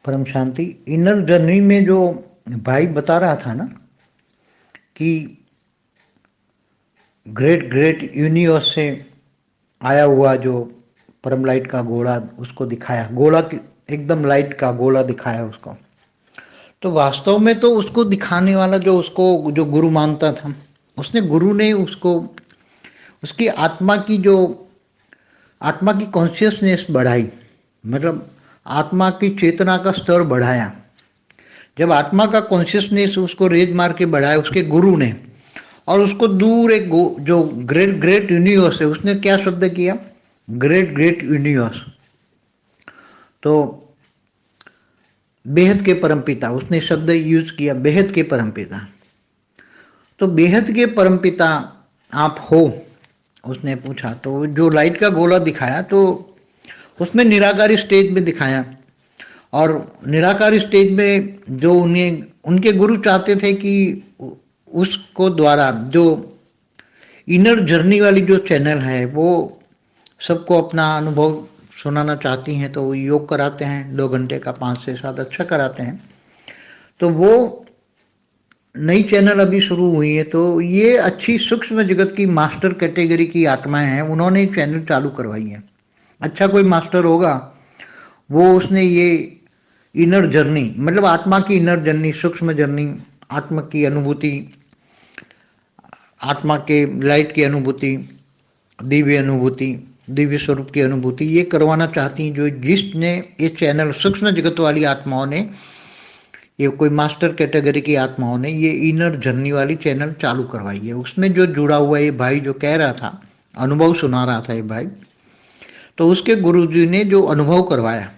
परम शांति। Inner journey में जो भाई बता रहा था ना कि ग्रेट ग्रेट यूनिवर्स से आया हुआ जो परम लाइट का गोला उसको दिखाया, गोला की एकदम लाइट का गोला दिखाया उसको। तो वास्तव में तो उसको दिखाने वाला जो उसको जो गुरु मानता था, उसने गुरु ने उसको उसकी आत्मा की कॉन्शियसनेस बढ़ाई, मतलब आत्मा की चेतना का स्तर बढ़ाया। जब आत्मा का कॉन्शियसनेस उसको रेज मार के बढ़ाया उसके गुरु ने, और उसको दूर एक जो ग्रेट ग्रेट यूनिवर्स है, उसने क्या शब्द किया, ग्रेट ग्रेट यूनिवर्स। तो बेहद के परमपिता, उसने शब्द यूज किया, बेहद के परमपिता। तो बेहद के परमपिता आप हो, उसने पूछा। तो जो लाइट का गोला दिखाया तो उसमें निराकारी स्टेज में दिखाया, और निराकारी स्टेज में जो उन्हें उनके गुरु चाहते थे कि उसको द्वारा जो इनर जर्नी वाली जो चैनल है वो सबको अपना अनुभव सुनाना चाहती हैं, तो वो योग कराते हैं 2 घंटे का, 5 से 7 अच्छा कराते हैं। तो वो नई चैनल अभी शुरू हुई है, तो ये अच्छी सूक्ष्म जगत की मास्टर कैटेगरी की आत्माएं हैं, उन्होंने चैनल चालू करवाई है। अच्छा कोई मास्टर होगा वो उसने ये इनर जर्नी, मतलब आत्मा की इनर जर्नी, सूक्ष्म जर्नी, आत्मा की अनुभूति, आत्मा के लाइट की अनुभूति, दिव्य अनुभूति, दिव्य स्वरूप की अनुभूति, ये करवाना चाहती हैं। जो जिसने ये चैनल सूक्ष्म जगत वाली आत्माओं ने, ये कोई मास्टर कैटेगरी की आत्माओं ने ये इनर जर्नी वाली चैनल चालू करवाई है। उसमें जो जुड़ा हुआ ये भाई जो कह रहा था, अनुभव सुना रहा था ये भाई, तो उसके गुरुजी ने जो अनुभव करवाया,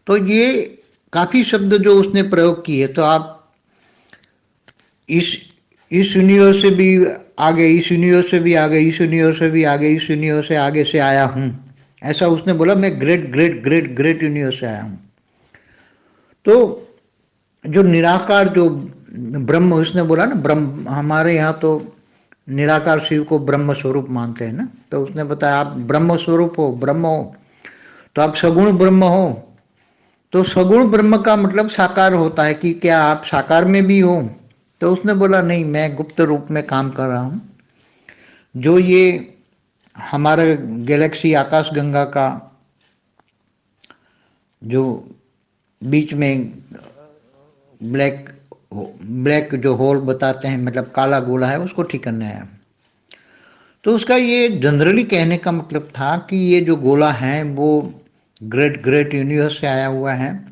तो ये काफी शब्द जो उसने प्रयोग किए। तो आप इस यूनिवर्स से भी आगे, इस यूनिवर्स से भी आगे, इस यूनिवर्स से भी आगे, इस यूनिवर्स से आगे से आया हूं, ऐसा उसने बोला। मैं great great great great universe से आया हूं। तो जो निराकार जो ब्रह्म, उसने बोला ना ब्रह्म, हमारे यहाँ तो निराकार शिव को ब्रह्म स्वरूप मानते हैं ना, तो उसने बताया आप ब्रह्म स्वरूप हो, ब्रह्म हो, तो आप सगुण ब्रह्म हो। तो सगुण ब्रह्म का मतलब साकार होता है कि क्या आप साकार में भी हो? तो उसने बोला नहीं, मैं गुप्त रूप में काम कर रहा हूं। जो ये हमारा गैलेक्सी आकाश गंगा का जो बीच में ब्लैक ब्लैक जो होल बताते हैं, मतलब काला गोला है, उसको ठीक करने आया। तो उसका ये जनरली कहने का मतलब था कि ये जो गोला है वो ग्रेट ग्रेट यूनिवर्स से आया हुआ है,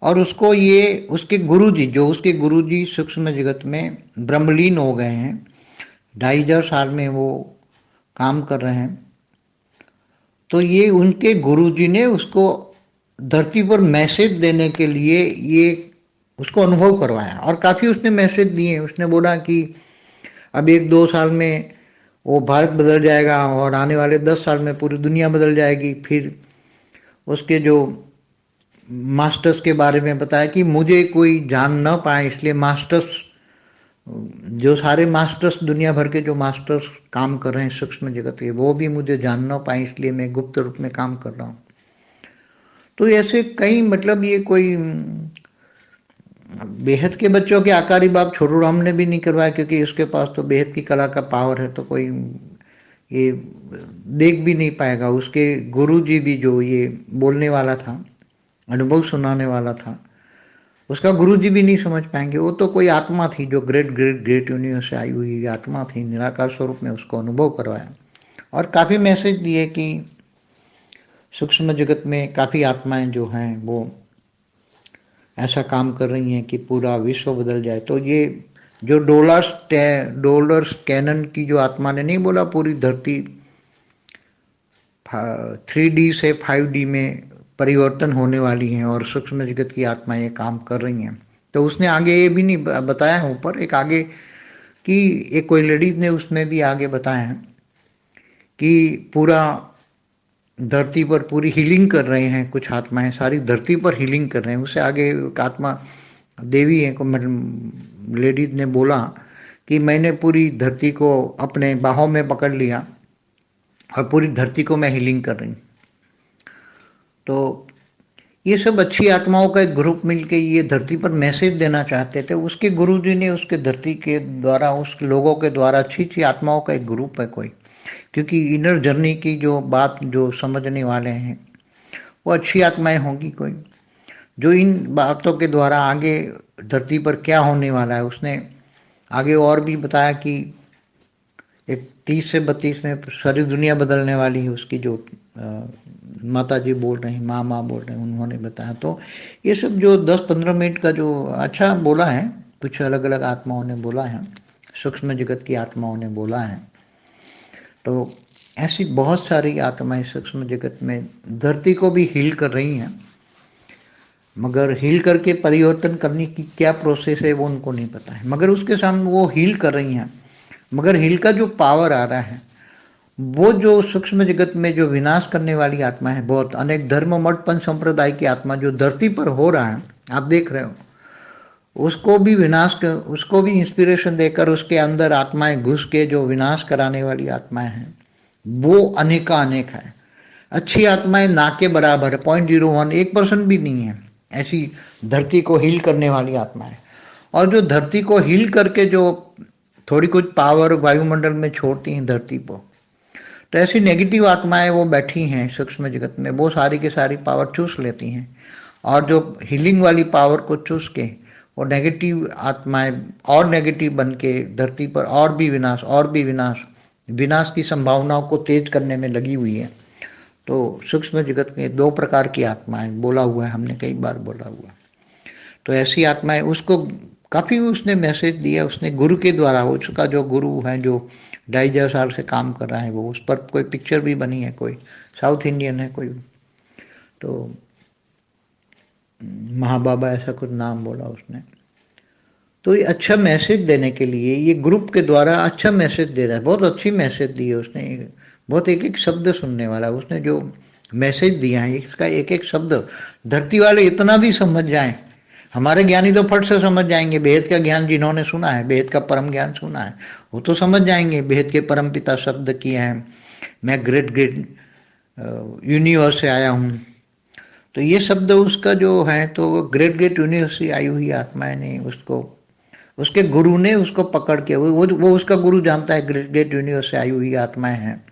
और उसको ये उसके गुरुजी, जो उसके गुरुजी सूक्ष्म जगत में ब्रह्मलीन हो गए हैं, 2,500 साल में वो काम कर रहे हैं। तो ये उनके गुरुजी ने उसको धरती पर मैसेज देने के लिए ये उसको अनुभव करवाया, और काफ़ी उसने मैसेज दिए। उसने बोला कि अब 1-2 साल में वो भारत बदल जाएगा, और आने वाले 10 साल में पूरी दुनिया बदल जाएगी। फिर उसके जो मास्टर्स के बारे में बताया कि मुझे कोई जान ना पाए, इसलिए मास्टर्स, जो सारे मास्टर्स दुनिया भर के जो मास्टर्स काम कर रहे हैं सूक्ष्म जगत के, वो भी मुझे जान ना पाए, इसलिए मैं गुप्त रूप में काम कर रहा हूँ। तो ऐसे कई, मतलब ये कोई बेहद के बच्चों के आकारी बाप छोटू राम ने भी नहीं करवाया, क्योंकि उसके पास तो बेहद की कला का पावर है, तो कोई ये देख भी नहीं पाएगा। उसके गुरु जी भी जो ये बोलने वाला था, अनुभव सुनाने वाला था, उसका गुरु जी भी नहीं समझ पाएंगे। वो तो कोई आत्मा थी जो ग्रेट ग्रेट ग्रेट यूनिवर्स से आई हुई आत्मा थी, निराकार स्वरूप में उसको अनुभव करवाया, और काफ़ी मैसेज दिए कि सूक्ष्म जगत में काफ़ी आत्माएं जो हैं वो ऐसा काम कर रही हैं कि पूरा विश्व बदल जाए। तो ये जो डॉलर्स कैनन की जो आत्मा ने नहीं बोला पूरी धरती 3D से 5D में परिवर्तन होने वाली हैं, और सूक्ष्म जगत की आत्माएं ये काम कर रही हैं। तो उसने आगे ये भी नहीं बताया है ऊपर एक आगे कि एक कोई लेडीज ने उसमें भी आगे बताया है कि पूरा धरती पर पूरी हीलिंग कर रहे हैं, कुछ आत्माएं सारी धरती पर हीलिंग कर रहे हैं। उससे आगे एक आत्मा देवी है को, मतलब लेडीज ने बोला कि मैंने पूरी धरती को अपने बाहों में पकड़ लिया और पूरी धरती को मैं हीलिंग कर रही हूँ। तो ये सब अच्छी आत्माओं का एक ग्रुप मिलके ये धरती पर मैसेज देना चाहते थे। उसके गुरुजी ने उसके धरती के द्वारा, उस लोगों के द्वारा, अच्छी अच्छी आत्माओं का एक ग्रुप है कोई, क्योंकि इनर जर्नी की जो बात जो समझने वाले हैं वो अच्छी आत्माएं होंगी कोई, जो इन बातों के द्वारा आगे धरती पर क्या होने वाला है। उसने आगे और भी बताया कि एक 30 से 32 में सारी दुनिया बदलने वाली है उसकी, जो माता जी बोल रहे हैं, माँ बोल रहे हैं, उन्होंने बताया। तो ये सब जो 10-15 मिनट का जो अच्छा बोला है, कुछ अलग अलग आत्माओं ने बोला है, सूक्ष्म जगत की आत्माओं ने बोला है। तो ऐसी बहुत सारी आत्माएं सूक्ष्म जगत में धरती को भी हील कर रही हैं, मगर हील करके परिवर्तन करने की क्या प्रोसेस है वो उनको नहीं पता है। मगर उसके सामने वो हील कर रही हैं, मगर हील का जो पावर आ रहा है वो जो सूक्ष्म जगत में जो विनाश करने वाली आत्मा है, बहुत अनेक धर्म मठ पंच संप्रदाय की आत्मा जो धरती पर हो रहा है, आप देख रहे हो, उसको भी विनाश कर, उसको भी इंस्पिरेशन देकर उसके अंदर आत्माएं घुस के जो विनाश कराने वाली आत्माएं हैं वो अनेका अनेक है। अच्छी आत्माएं ना के बराबर है, 0.01 1% भी नहीं है ऐसी धरती को हील करने वाली आत्माएं। और जो धरती को हील करके जो थोड़ी कुछ पावर वायुमंडल में छोड़ती हैं धरती को, तो ऐसी नेगेटिव आत्माएं वो बैठी हैं सूक्ष्म जगत में, वो सारी की सारी पावर चूस लेती हैं। और जो हीलिंग वाली पावर को चूस के वो नेगेटिव आत्माएं और नेगेटिव बन के धरती पर और भी विनाश, और भी विनाश, विनाश की संभावनाओं को तेज करने में लगी हुई है। तो सूक्ष्म जगत में 2 प्रकार की आत्माएं बोला हुआ है, हमने कई बार बोला हुआ है। तो ऐसी आत्माएं उसको काफ़ी उसने मैसेज दिया, उसने गुरु के द्वारा, उसका जो गुरु है जो 2.5 साल से काम कर रहा है, वो उस पर कोई पिक्चर भी बनी है, कोई साउथ इंडियन है कोई, तो महाबाबा ऐसा कुछ नाम बोला उसने। तो ये अच्छा मैसेज देने के लिए ये ग्रुप के द्वारा अच्छा मैसेज दे रहा है, बहुत अच्छी मैसेज दी है उसने, बहुत एक एक शब्द सुनने वाला उसने जो मैसेज दिया है, इसका एक एक शब्द धरती वाले इतना भी समझ जाएं। हमारे ज्ञानी तो फट से समझ जाएंगे, बेहद का ज्ञान जिन्होंने सुना है, बेहद का परम ज्ञान सुना है, वो तो समझ जाएंगे बेहद के परम पिता शब्द किए हैं, मैं ग्रेट ग्रेट यूनिवर्स से आया हूँ। तो ये शब्द उसका जो है, तो ग्रेट ग्रेट यूनिवर्स से आई हुई आत्माएं ने उसको, उसके गुरु ने उसको पकड़ के, वो उसका गुरु जानता है ग्रेट ग्रेट यूनिवर्स से आई हुई आत्माएं हैं,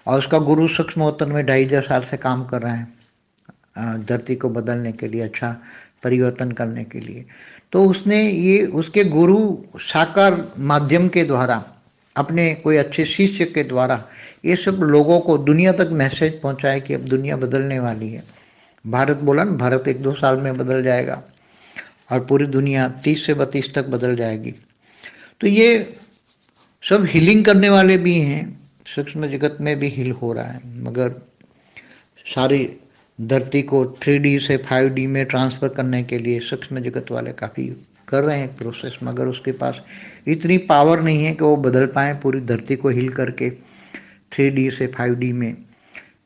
और उसका गुरु सूक्ष्म वतन में 2.5 साल से काम कर रहे हैं धरती को बदलने के लिए, अच्छा परिवर्तन करने के लिए। तो उसने ये उसके गुरु साकार माध्यम के द्वारा, अपने कोई अच्छे शिष्य के द्वारा ये सब लोगों को दुनिया तक मैसेज पहुंचाए कि अब दुनिया बदलने वाली है। भारत बोला ना, भारत 1-2 साल में बदल जाएगा और पूरी दुनिया 30 से 32 तक बदल जाएगी। तो ये सब हीलिंग करने वाले भी हैं, सूक्ष्म जगत में भी हील हो रहा है, मगर सारी धरती को 3D से 5D में ट्रांसफ़र करने के लिए सूक्ष्म जगत वाले काफ़ी कर रहे हैं प्रोसेस, मगर उसके पास इतनी पावर नहीं है कि वो बदल पाएँ पूरी धरती को हील करके 3D से 5D में।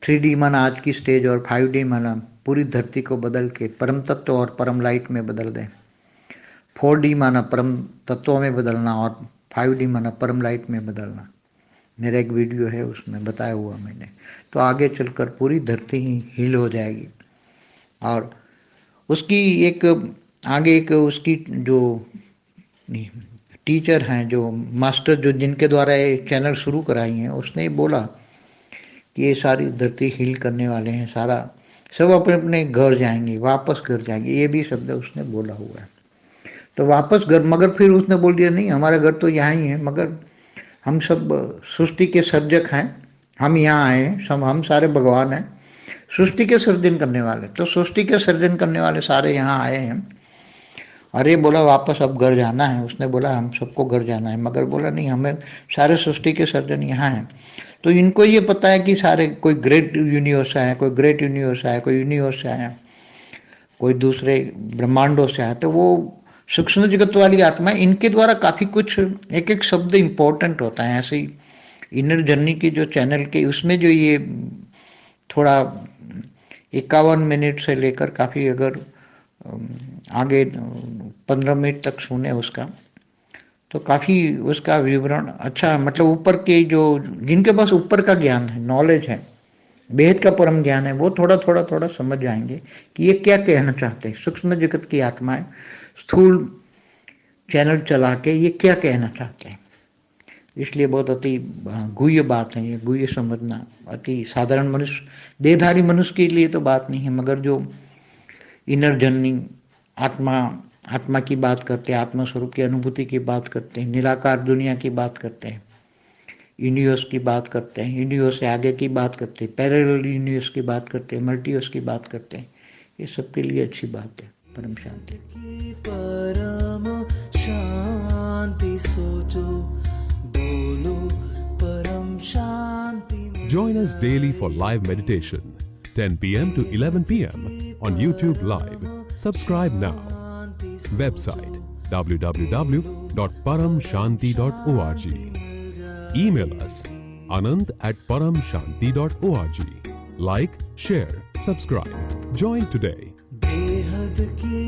3D माना आज की स्टेज, और 5D माना पूरी धरती को बदल के परम तत्व और परम लाइट में बदल दें। 4D माना परम तत्वों में बदलना, और 5D माना परम लाइट में बदलना। मेरा एक वीडियो है उसमें बताया हुआ मैंने। तो आगे चलकर पूरी धरती ही हील हो जाएगी। और उसकी एक आगे एक उसकी जो टीचर हैं, जो मास्टर, जो जिनके द्वारा ये चैनल शुरू कराई हैं, उसने बोला कि ये सारी धरती हील करने वाले हैं, सारा सब अपने अपने घर जाएंगे, वापस घर जाएंगे, ये भी शब्द उसने बोला हुआ है। तो वापस घर, मगर फिर उसने बोल दिया नहीं, हमारा घर तो यहाँ ही है, मगर हम सब सृष्टि के सर्जक हैं, हम यहाँ आए हैं, सब हम सारे भगवान हैं, सृष्टि के सर्जन करने वाले, तो सृष्टि के सर्जन करने वाले सारे यहाँ आए हैं। अरे बोला वापस अब घर जाना है, उसने बोला हम सबको घर जाना है, मगर बोला नहीं, हमें सारे सृष्टि के सर्जन यहाँ हैं। तो इनको ये पता है कि सारे कोई ग्रेट यूनिवर्स आया, कोई ग्रेट यूनिवर्स आया, कोई यूनिवर्स से आया, कोई दूसरे ब्रह्मांडों से आया। तो वो सूक्ष्म जगत वाली आत्मा, इनके द्वारा काफ़ी कुछ एक एक शब्द इम्पोर्टेंट होता है। ऐसे ही इनर जर्नी की जो चैनल के उसमें जो ये थोड़ा 51 मिनट से लेकर काफ़ी, अगर आगे 15 मिनट तक सुने उसका, तो काफ़ी उसका विवरण अच्छा, मतलब ऊपर के जो जिनके पास ऊपर का ज्ञान है, नॉलेज है, बेहद का परम ज्ञान है, वो थोड़ा थोड़ा थोड़ा समझ जाएंगे कि ये क्या कहना चाहते हैं। सूक्ष्म जगत की आत्माएं स्थूल चैनल चला के ये क्या कहना चाहते हैं। इसलिए बहुत अति गुह्य बात है ये, गुह्य समझना। अति साधारण मनुष्य, देहधारी मनुष्य के लिए तो बात नहीं है, मगर जो इनर जर्नी, आत्मा आत्मा की बात करते हैं, आत्मा स्वरूप की अनुभूति की बात करते हैं, निराकार दुनिया की बात करते हैं, यूनिवर्स की बात करते हैं, यूनिवर्स से आगे की बात करते हैं, पैरेलल यूनिवर्स की बात करते हैं, मल्टीवर्स की बात करते हैं। ये सबके लिए अच्छी बात है। परम शांति। परम शांति सोचो, बोलो परम शांति। Join us daily for live meditation, 10 p.m. to 11 p.m. on YouTube Live. Subscribe now. Website www.paramshanti.org. Email us anand@paramshanti.org. Like, share, subscribe. Join today. बेहद की